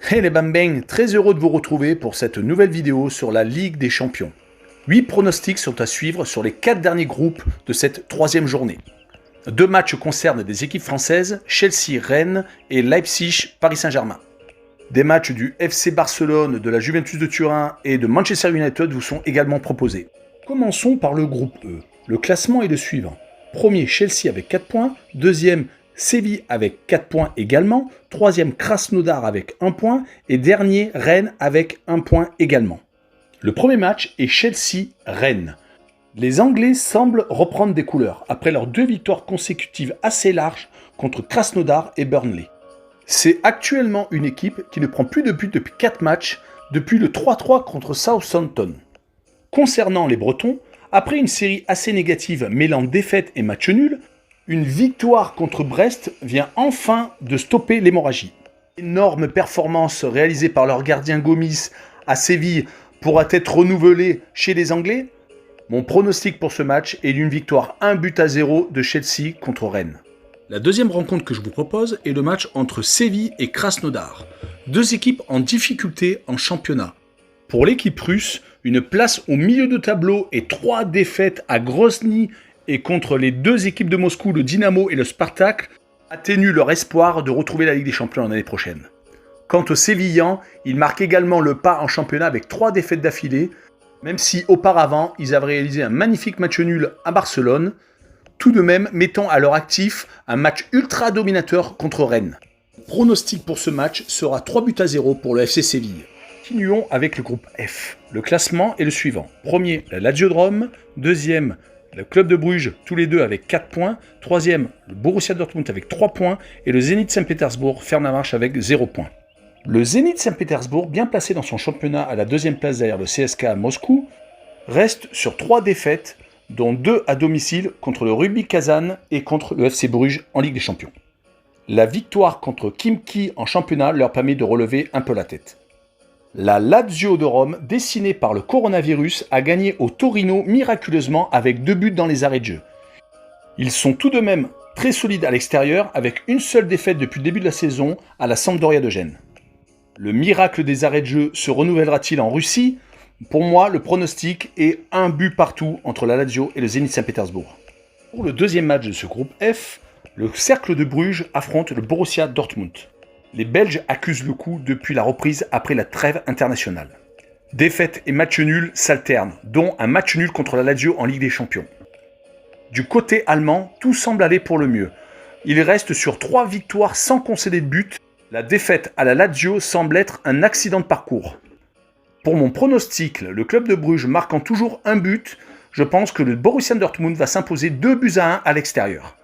Hey les bambins, très heureux de vous retrouver pour cette nouvelle vidéo sur la Ligue des Champions. 8 pronostics sont à suivre sur les 4 derniers groupes de cette troisième journée. 2 matchs concernent des équipes françaises, Chelsea, Rennes et Leipzig, Paris Saint-Germain. Des matchs du FC Barcelone, de la Juventus de Turin et de Manchester United vous sont également proposés. Commençons par le groupe E. Le classement est le suivant. Premier, Chelsea avec 4 points. Deuxième, Séville avec 4 points également. Troisième, Krasnodar avec 1 point. Et dernier, Rennes avec 1 point également. Le premier match est Chelsea-Rennes. Les Anglais semblent reprendre des couleurs après leurs 2 victoires consécutives assez larges contre Krasnodar et Burnley. C'est actuellement une équipe qui ne prend plus de but depuis 4 matchs, depuis le 3-3 contre Southampton. Concernant les Bretons, après une série assez négative mêlant défaites et matchs nuls, une victoire contre Brest vient enfin de stopper l'hémorragie. L'énorme performance réalisée par leur gardien Gomis à Séville pourra être renouvelée chez les Anglais. Mon pronostic pour ce match est d'une victoire 1-0 de Chelsea contre Rennes. La deuxième rencontre que je vous propose est le match entre Séville et Krasnodar. 2 équipes en difficulté en championnat. Pour l'équipe russe, une place au milieu de tableau et 3 défaites à Grozny et contre les 2 équipes de Moscou, le Dynamo et le Spartak, atténuent leur espoir de retrouver la Ligue des Champions l'année prochaine. Quant aux Sévillans, ils marquent également le pas en championnat avec 3 défaites d'affilée, même si auparavant ils avaient réalisé un magnifique match nul à Barcelone, tout de même mettant à leur actif un match ultra dominateur contre Rennes. Le pronostic pour ce match sera 3-0 pour le FC Séville. Continuons avec le groupe F. Le classement est le suivant. Premier, la Lazio de Rome. Deuxième, le Club de Bruges, tous les deux avec 4 points. Troisième, le Borussia Dortmund avec 3 points. Et le Zénith Saint-Pétersbourg ferme la marche avec 0 points. Le Zénith Saint-Pétersbourg, bien placé dans son championnat à la 2e place derrière le CSKA Moscou, reste sur 3 défaites, dont 2 à domicile contre le Rugby Kazan et contre le FC Bruges en Ligue des Champions. La victoire contre Khimki en championnat leur permet de relever un peu la tête. La Lazio de Rome, dessinée par le coronavirus, a gagné au Torino miraculeusement avec 2 buts dans les arrêts de jeu. Ils sont tout de même très solides à l'extérieur avec une seule défaite depuis le début de la saison à la Sampdoria de Gênes. Le miracle des arrêts de jeu se renouvellera-t-il en Russie ? Pour moi, le pronostic est 1 but partout entre la Lazio et le Zénith Saint-Pétersbourg. Pour le deuxième match de ce groupe F, le Cercle de Bruges affronte le Borussia Dortmund. Les Belges accusent le coup depuis la reprise après la trêve internationale. Défaites et matchs nuls s'alternent, dont un match nul contre la Lazio en Ligue des Champions. Du côté allemand, tout semble aller pour le mieux. Il reste sur 3 victoires sans concéder de but. La défaite à la Lazio semble être un accident de parcours. Pour mon pronostic, le club de Bruges marquant toujours 1 but, je pense que le Borussia Dortmund va s'imposer 2-1 à l'extérieur.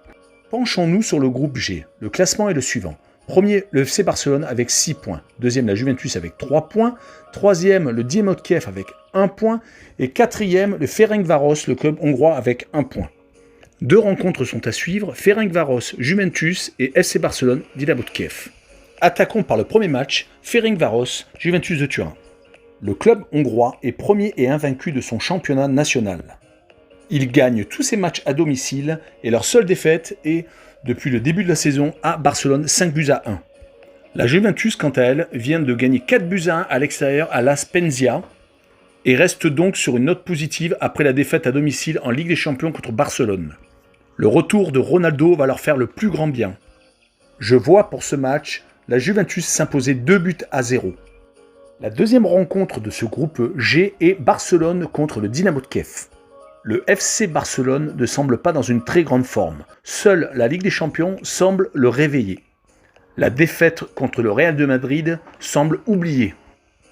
Penchons-nous sur le groupe G. Le classement est le suivant. Premier, le FC Barcelone avec 6 points. Deuxième, la Juventus avec 3 points. Troisième, le Dynamo de Kiev avec 1 point. Et quatrième, le Ferencváros, le club hongrois avec 1 point. 2 rencontres sont à suivre, Ferencváros, Juventus et FC Barcelone, Dynamo de Kiev. Attaquons par le premier match, Ferencváros, Juventus de Turin. Le club hongrois est premier et invaincu de son championnat national. Il gagne tous ses matchs à domicile et leur seule défaite est, depuis le début de la saison, à Barcelone 5-1. La Juventus, quant à elle, vient de gagner 4-1 à l'extérieur à la Spezia et reste donc sur une note positive après la défaite à domicile en Ligue des Champions contre Barcelone. Le retour de Ronaldo va leur faire le plus grand bien. Je vois pour ce match la Juventus s'imposer 2-0. La deuxième rencontre de ce groupe G est Barcelone contre le Dynamo de Kiev. Le FC Barcelone ne semble pas dans une très grande forme. Seule la Ligue des Champions semble le réveiller. La défaite contre le Real de Madrid semble oubliée.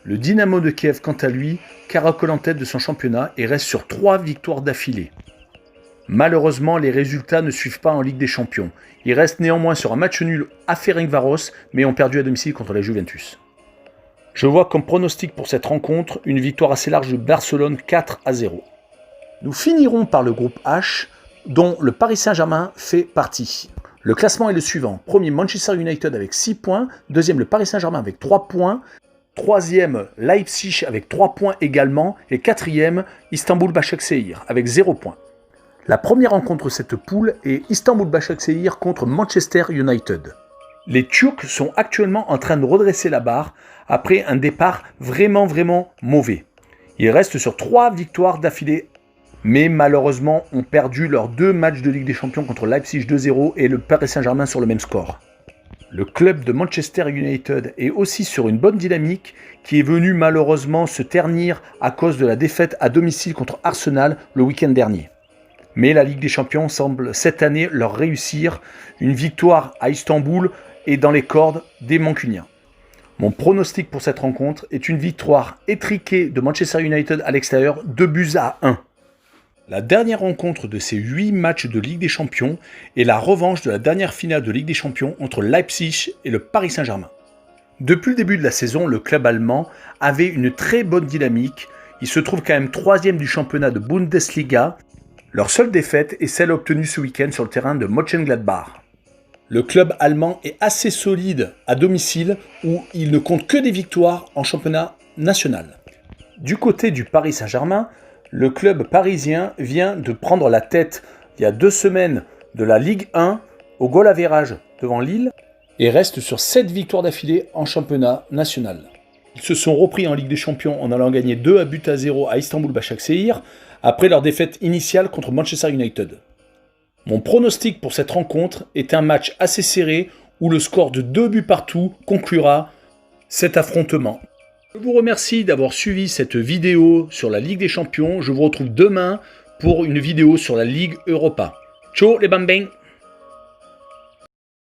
Le Dynamo de Kiev, quant à lui, caracole en tête de son championnat et reste sur 3 victoires d'affilée. Malheureusement, les résultats ne suivent pas en Ligue des Champions. Ils restent néanmoins sur un match nul à Ferencváros, mais ont perdu à domicile contre la Juventus. Je vois comme pronostic pour cette rencontre une victoire assez large de Barcelone 4-0. Nous finirons par le groupe H, dont le Paris Saint-Germain fait partie. Le classement est le suivant. Premier, Manchester United avec 6 points. Deuxième, le Paris Saint-Germain avec 3 points. Troisième, Leipzig avec 3 points également. Et quatrième, Istanbul Başakşehir avec 0 points. La première rencontre de cette poule est Istanbul Başakşehir contre Manchester United. Les Turcs sont actuellement en train de redresser la barre après un départ vraiment mauvais. Ils restent sur 3 victoires d'affilée, mais malheureusement ont perdu leurs 2 matchs de Ligue des Champions contre Leipzig 2-0 et le Paris Saint-Germain sur le même score. Le club de Manchester United est aussi sur une bonne dynamique qui est venue malheureusement se ternir à cause de la défaite à domicile contre Arsenal le week-end dernier. Mais la Ligue des Champions semble cette année leur réussir. Une victoire à Istanbul est dans les cordes des Mancuniens. Mon pronostic pour cette rencontre est une victoire étriquée de Manchester United à l'extérieur, 2-1. La dernière rencontre de ces 8 matchs de Ligue des Champions est la revanche de la dernière finale de Ligue des Champions entre Leipzig et le Paris Saint-Germain. Depuis le début de la saison, le club allemand avait une très bonne dynamique. Il se trouve quand même 3e du championnat de Bundesliga. Leur seule défaite est celle obtenue ce week-end sur le terrain de Mönchengladbach. Le club allemand est assez solide à domicile où il ne compte que des victoires en championnat national. Du côté du Paris Saint-Germain, le club parisien vient de prendre la tête il y a 2 semaines de la Ligue 1 au goal average devant Lille et reste sur 7 victoires d'affilée en championnat national. Ils se sont repris en Ligue des Champions en allant gagner 2-0 à Istanbul Başakşehir après leur défaite initiale contre Manchester United. Mon pronostic pour cette rencontre est un match assez serré où le score de 2 buts partout conclura cet affrontement. Je vous remercie d'avoir suivi cette vidéo sur la Ligue des Champions. Je vous retrouve demain pour une vidéo sur la Ligue Europa. Ciao les bambins!